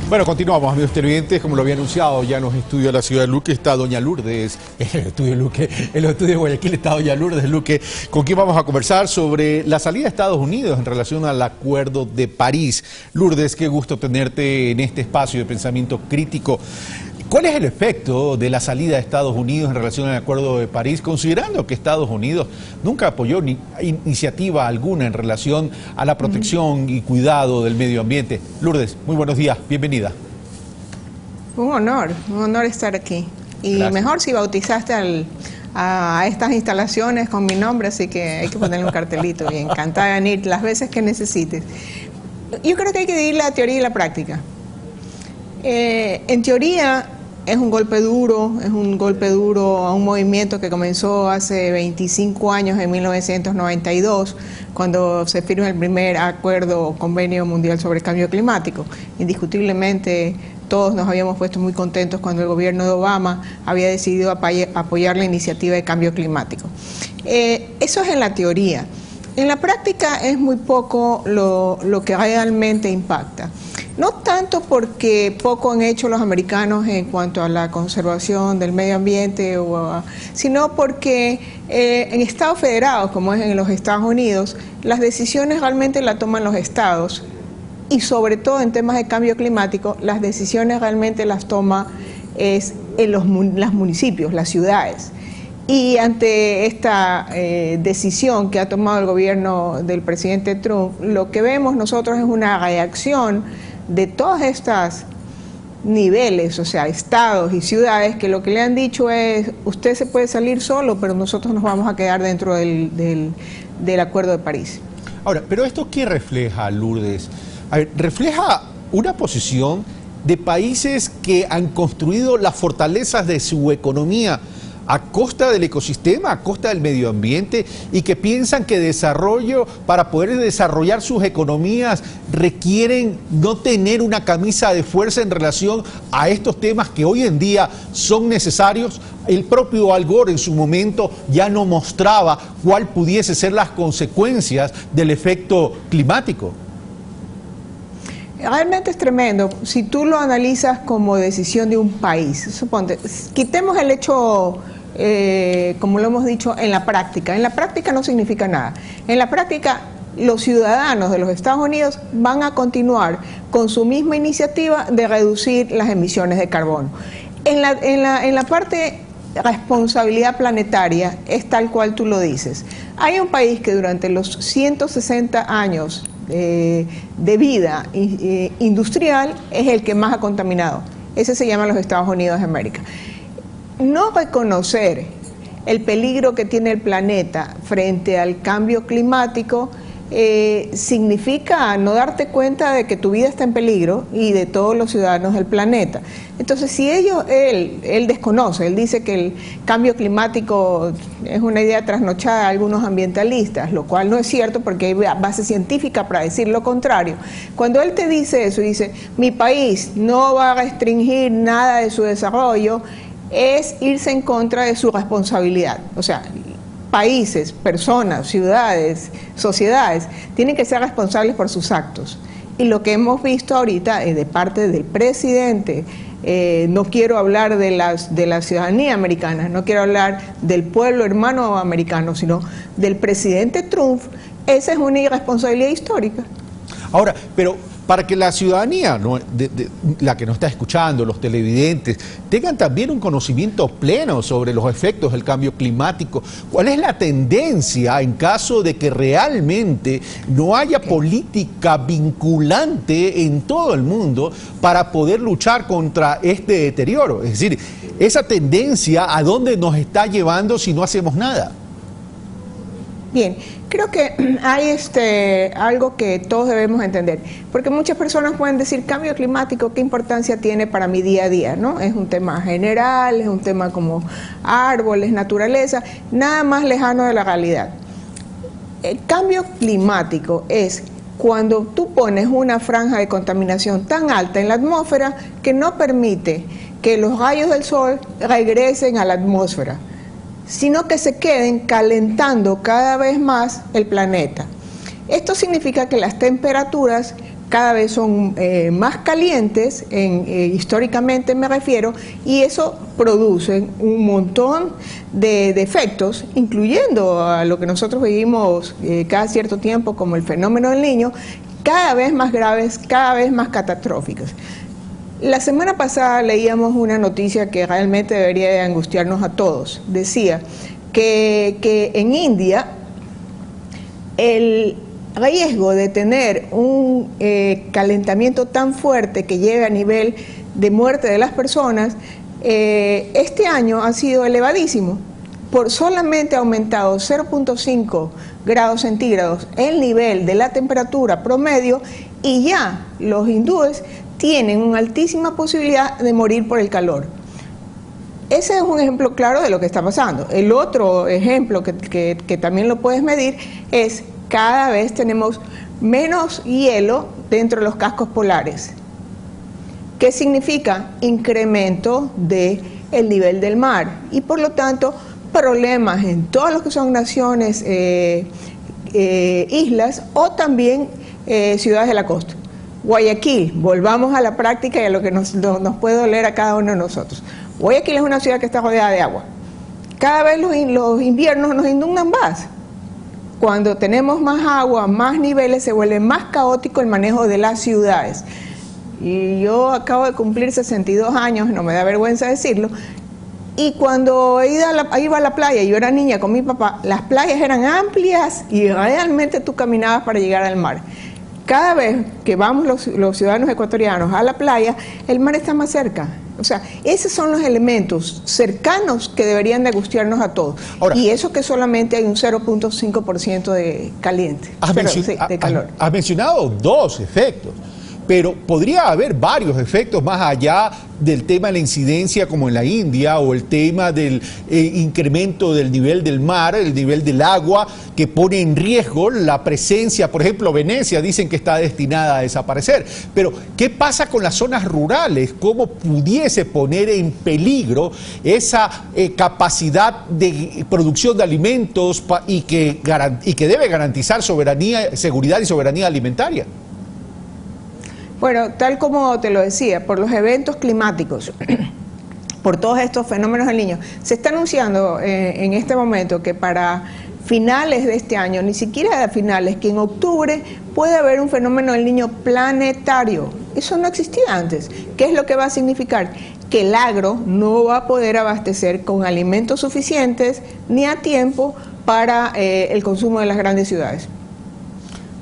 Bueno, continuamos, amigos televidentes. Como lo había anunciado, ya en los estudios de la ciudad de Luque está doña Lourdes, en los estudios de Guayaquil está doña Lourdes Luque, con quien vamos a conversar sobre la salida de Estados Unidos en relación al Acuerdo de París. Lourdes, qué gusto tenerte en este espacio de pensamiento crítico. ¿Cuál es el efecto de la salida de Estados Unidos en relación al Acuerdo de París, considerando que Estados Unidos nunca apoyó iniciativa alguna en relación a la protección y cuidado del medio ambiente? Lourdes, muy buenos días, bienvenida. Un honor estar aquí. Y gracias. Mejor si bautizaste a estas instalaciones con mi nombre, así que hay que ponerle un cartelito y encantada de venir las veces que necesites. Yo creo que hay que dividir la teoría y la práctica. En teoría es un golpe duro a un movimiento que comenzó hace 25 años, en 1992, cuando se firma el primer acuerdo o convenio mundial sobre el cambio climático. Indiscutiblemente todos nos habíamos puesto muy contentos cuando el gobierno de Obama había decidido apoyar la iniciativa de cambio climático. Eso es en la teoría. En la práctica es muy poco lo que realmente impacta. No tanto porque poco han hecho los americanos en cuanto a la conservación del medio ambiente, sino porque en estados federados, como es en los Estados Unidos, las decisiones realmente las toman los estados, y sobre todo en temas de cambio climático, las decisiones realmente las toma en los municipios, las ciudades. Y ante esta decisión que ha tomado el gobierno del presidente Trump, lo que vemos nosotros es una reacción de todos estos niveles, o sea, estados y ciudades, que lo que le han dicho es: usted se puede salir solo, pero nosotros nos vamos a quedar dentro del Acuerdo de París. Ahora, ¿pero esto qué refleja, Lourdes? A ver, refleja una posición de países que han construido las fortalezas de su economía a costa del ecosistema, a costa del medio ambiente, y que piensan que para poder desarrollar sus economías requieren no tener una camisa de fuerza en relación a estos temas que hoy en día son necesarios. El propio Al Gore en su momento ya no mostraba cuál pudiese ser las consecuencias del efecto climático. Realmente es tremendo. Si tú lo analizas como decisión de un país, suponte, quitemos el hecho, como lo hemos dicho, en la práctica. En la práctica no significa nada. En la práctica, los ciudadanos de los Estados Unidos van a continuar con su misma iniciativa de reducir las emisiones de carbono. En la parte de responsabilidad planetaria es tal cual tú lo dices. Hay un país que durante los 160 años de vida industrial es el que más ha contaminado. Ese se llama los Estados Unidos de América. No reconocer el peligro que tiene el planeta frente al cambio climático significa no darte cuenta de que tu vida está en peligro y de todos los ciudadanos del planeta. Entonces, si él desconoce, él dice que el cambio climático es una idea trasnochada de algunos ambientalistas, lo cual no es cierto porque hay base científica para decir lo contrario. Cuando él te dice eso y dice: mi país no va a restringir nada de su desarrollo, es irse en contra de su responsabilidad. O sea, países, personas, ciudades, sociedades, tienen que ser responsables por sus actos. Y lo que hemos visto ahorita de parte del presidente, no quiero hablar de la ciudadanía americana, no quiero hablar del pueblo hermano americano, sino del presidente Trump, esa es una irresponsabilidad histórica. Ahora, pero para que la ciudadanía, la que nos está escuchando, los televidentes, tengan también un conocimiento pleno sobre los efectos del cambio climático, ¿cuál es la tendencia en caso de que realmente no haya política vinculante en todo el mundo para poder luchar contra este deterioro? Es decir, esa tendencia, ¿a dónde nos está llevando si no hacemos nada? Bien, creo que hay algo que todos debemos entender, porque muchas personas pueden decir: cambio climático, ¿qué importancia tiene para mi día a día? ¿No? Es un tema general, es un tema como árboles, naturaleza, nada más lejano de la realidad. El cambio climático es cuando tú pones una franja de contaminación tan alta en la atmósfera que no permite que los rayos del sol regresen a la atmósfera, sino que se queden calentando cada vez más el planeta. Esto significa que las temperaturas cada vez son más calientes, históricamente me refiero, y eso produce un montón de efectos, incluyendo a lo que nosotros vivimos cada cierto tiempo como el fenómeno del Niño, cada vez más graves, cada vez más catastróficas. La semana pasada leíamos una noticia que realmente debería de angustiarnos a todos. Decía que en India el riesgo de tener un calentamiento tan fuerte que lleve a nivel de muerte de las personas, este año ha sido elevadísimo. Por solamente ha aumentado 0.5 grados centígrados el nivel de la temperatura promedio, y ya los hindúes tienen una altísima posibilidad de morir por el calor. Ese es un ejemplo claro de lo que está pasando. El otro ejemplo que también lo puedes medir es cada vez tenemos menos hielo dentro de los cascos polares. ¿Qué significa? Incremento del nivel del mar y por lo tanto problemas en todos los que son naciones, islas o también ciudades de la costa. Guayaquil, volvamos a la práctica y a lo que nos puede doler a cada uno de nosotros. Guayaquil es una ciudad que está rodeada de agua. Cada vez los inviernos nos inundan más. Cuando tenemos más agua, más niveles, se vuelve más caótico el manejo de las ciudades. Y yo acabo de cumplir 62 años, no me da vergüenza decirlo, y cuando iba a la playa, yo era niña con mi papá, las playas eran amplias y realmente tú caminabas para llegar al mar. Cada vez que vamos los ciudadanos ecuatorianos a la playa, el mar está más cerca. O sea, esos son los elementos cercanos que deberían de angustiarnos a todos. Ahora, y eso que solamente hay un 0.5% de caliente, de calor. Has mencionado dos efectos, pero podría haber varios efectos más allá del tema de la incidencia como en la India, o el tema del incremento del nivel del mar, el nivel del agua, que pone en riesgo la presencia. Por ejemplo, Venecia dicen que está destinada a desaparecer. Pero, ¿qué pasa con las zonas rurales? ¿Cómo pudiese poner en peligro esa capacidad de producción de alimentos y que debe garantizar seguridad y soberanía alimentaria? Bueno, tal como te lo decía, por los eventos climáticos, por todos estos fenómenos del Niño, se está anunciando en este momento que para finales de este año, ni siquiera a finales, que en octubre puede haber un fenómeno del Niño planetario. Eso no existía antes. ¿Qué es lo que va a significar? Que el agro no va a poder abastecer con alimentos suficientes ni a tiempo para el consumo de las grandes ciudades.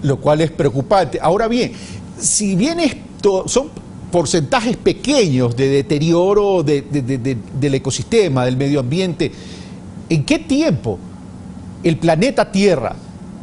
Lo cual es preocupante. Ahora bien, si bien son porcentajes pequeños de deterioro del ecosistema, del medio ambiente, ¿en qué tiempo el planeta Tierra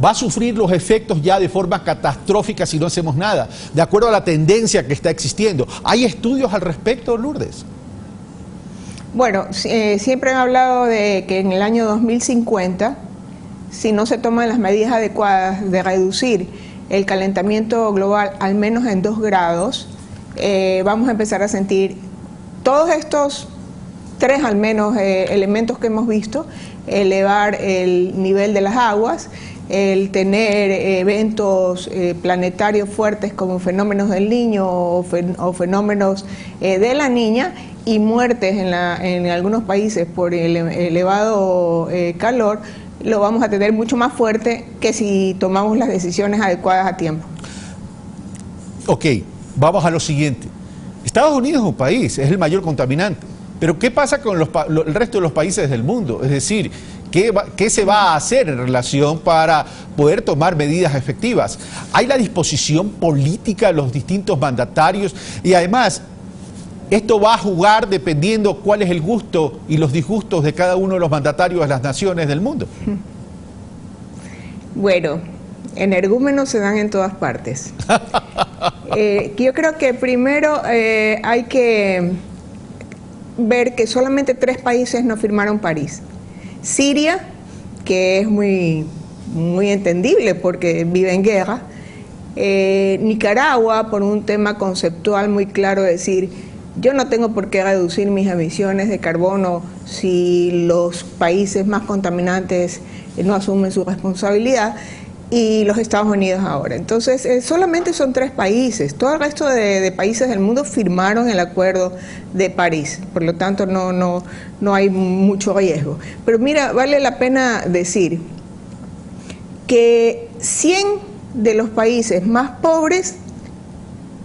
va a sufrir los efectos ya de forma catastrófica si no hacemos nada? De acuerdo a la tendencia que está existiendo. ¿Hay estudios al respecto, Lourdes? Bueno, siempre han hablado de que en el año 2050, si no se toman las medidas adecuadas de reducir el calentamiento global al menos en 2 grados, vamos a empezar a sentir todos estos 3 al menos elementos que hemos visto: elevar el nivel de las aguas, el tener eventos planetarios fuertes como fenómenos del Niño o fenómenos de la Niña, y muertes en algunos países por el elevado calor. Lo vamos a tener mucho más fuerte que si tomamos las decisiones adecuadas a tiempo. Ok, vamos a lo siguiente. Estados Unidos es un país, es el mayor contaminante, pero ¿qué pasa con el resto de los países del mundo? Es decir, ¿qué se va a hacer en relación para poder tomar medidas efectivas? ¿Hay la disposición política de los distintos mandatarios? Y además, esto va a jugar dependiendo cuál es el gusto y los disgustos de cada uno de los mandatarios de las naciones del mundo. Bueno, energúmenos se dan en todas partes. Yo creo que primero hay que ver que solamente 3 países no firmaron París. Siria, que es muy entendible porque vive en guerra. Nicaragua, por un tema conceptual muy claro, decir: yo no tengo por qué reducir mis emisiones de carbono si los países más contaminantes no asumen su responsabilidad. y los Estados Unidos ahora. Entonces, solamente son 3 países. Todo el resto de países del mundo firmaron el Acuerdo de París. Por lo tanto, no hay mucho riesgo. Pero mira, vale la pena decir que 100 de los países más pobres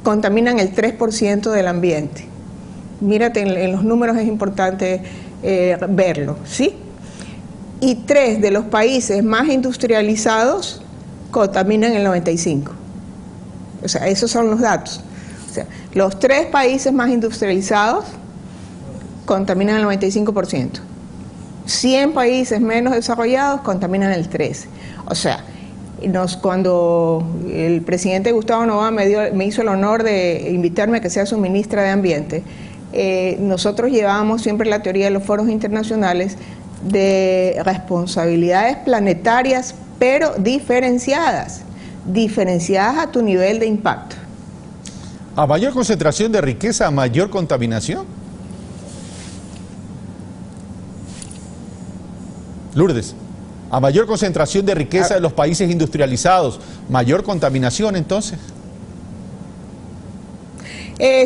contaminan el 3% del ambiente. Mírate, en los números es importante verlo, ¿sí? Y 3 de los países más industrializados contaminan el 95%. O sea, esos son los datos. O sea, los 3 países más industrializados contaminan el 95%. 100 países menos desarrollados contaminan el 13%. O sea, cuando el presidente Gustavo Noboa me hizo el honor de invitarme a que sea su ministra de Ambiente, nosotros llevábamos siempre la teoría de los foros internacionales de responsabilidades planetarias, pero diferenciadas a tu nivel de impacto. ¿A mayor concentración de riqueza, mayor contaminación? Lourdes, a mayor concentración de riqueza de los países industrializados, mayor contaminación entonces.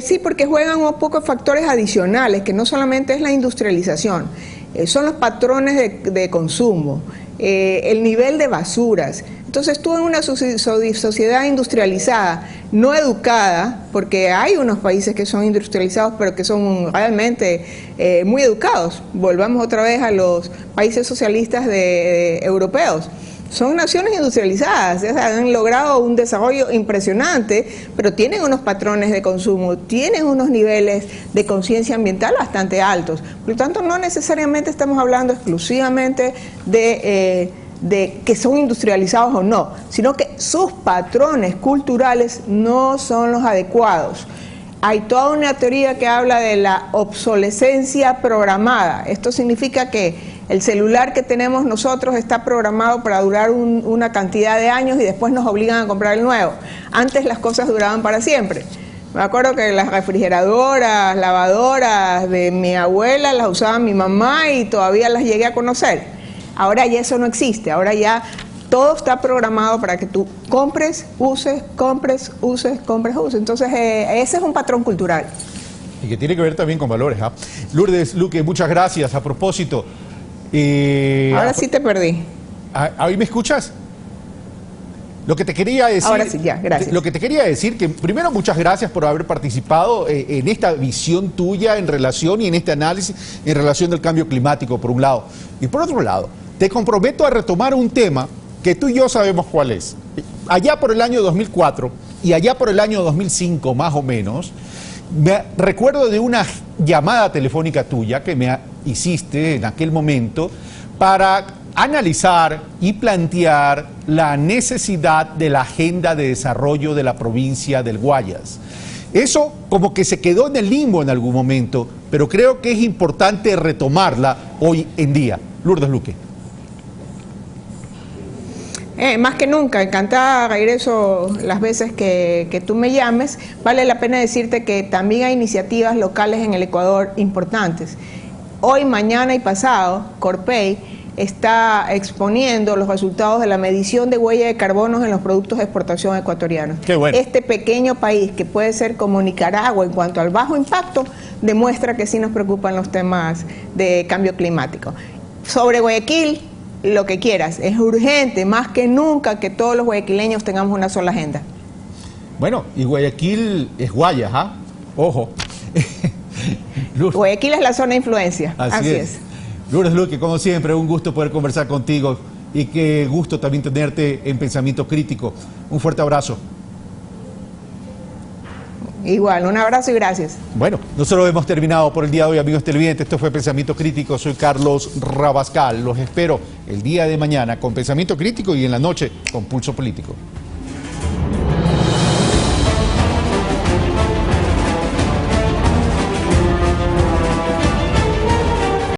Sí, porque juegan un poco factores adicionales, que no solamente es la industrialización, son los patrones de consumo, el nivel de basuras. Entonces tú en una sociedad industrializada, no educada, porque hay unos países que son industrializados pero que son realmente muy educados, volvamos otra vez a los países socialistas europeos. Son naciones industrializadas, o sea, han logrado un desarrollo impresionante, pero tienen unos patrones de consumo, tienen unos niveles de conciencia ambiental bastante altos. Por lo tanto, no necesariamente estamos hablando exclusivamente de que son industrializados o no, sino que sus patrones culturales no son los adecuados. Hay toda una teoría que habla de la obsolescencia programada. Esto significa que el celular que tenemos nosotros está programado para durar una cantidad de años y después nos obligan a comprar el nuevo. Antes las cosas duraban para siempre. Me acuerdo que las refrigeradoras, lavadoras de mi abuela las usaba mi mamá y todavía las llegué a conocer. Ahora ya eso no existe, ahora ya todo está programado para que tú compres, uses, compres, uses, compres, uses. Entonces ese es un patrón cultural. Y que tiene que ver también con valores. Lourdes Luque, muchas gracias. A propósito... ahora sí te perdí. ¿Ahí me escuchas? Lo que te quería decir... Ahora sí, ya, gracias. Lo que te quería decir, que primero muchas gracias por haber participado en esta visión tuya en relación y en este análisis en relación del cambio climático, por un lado. Y por otro lado, te comprometo a retomar un tema que tú y yo sabemos cuál es. Allá por el año 2004 y allá por el año 2005, más o menos, me recuerdo de una llamada telefónica tuya que me hiciste en aquel momento para analizar y plantear la necesidad de la agenda de desarrollo de la provincia del Guayas. Eso como que se quedó en el limbo en algún momento, pero creo que es importante retomarla hoy en día. Lourdes Luque. Más que nunca, encantada, regreso las veces que tú me llames. Vale la pena decirte que también hay iniciativas locales en el Ecuador importantes. Hoy, mañana y pasado, Corpey está exponiendo los resultados de la medición de huella de carbono en los productos de exportación ecuatorianos. Qué bueno. Este pequeño país, que puede ser como Nicaragua en cuanto al bajo impacto, demuestra que sí nos preocupan los temas de cambio climático. Sobre Guayaquil, lo que quieras, es urgente, más que nunca, que todos los guayaquileños tengamos una sola agenda. Bueno, y Guayaquil es Guayas, ¿ah? Ojo. Guayaquil es la zona de influencia, así es. Lourdes Luque, como siempre, un gusto poder conversar contigo y qué gusto también tenerte en Pensamiento Crítico. Un fuerte abrazo. Igual, un abrazo y gracias. Bueno, nosotros hemos terminado por el día de hoy, amigos televidentes. Esto fue Pensamiento Crítico. Soy Carlos Rabascal. Los espero el día de mañana con Pensamiento Crítico y en la noche con Pulso Político.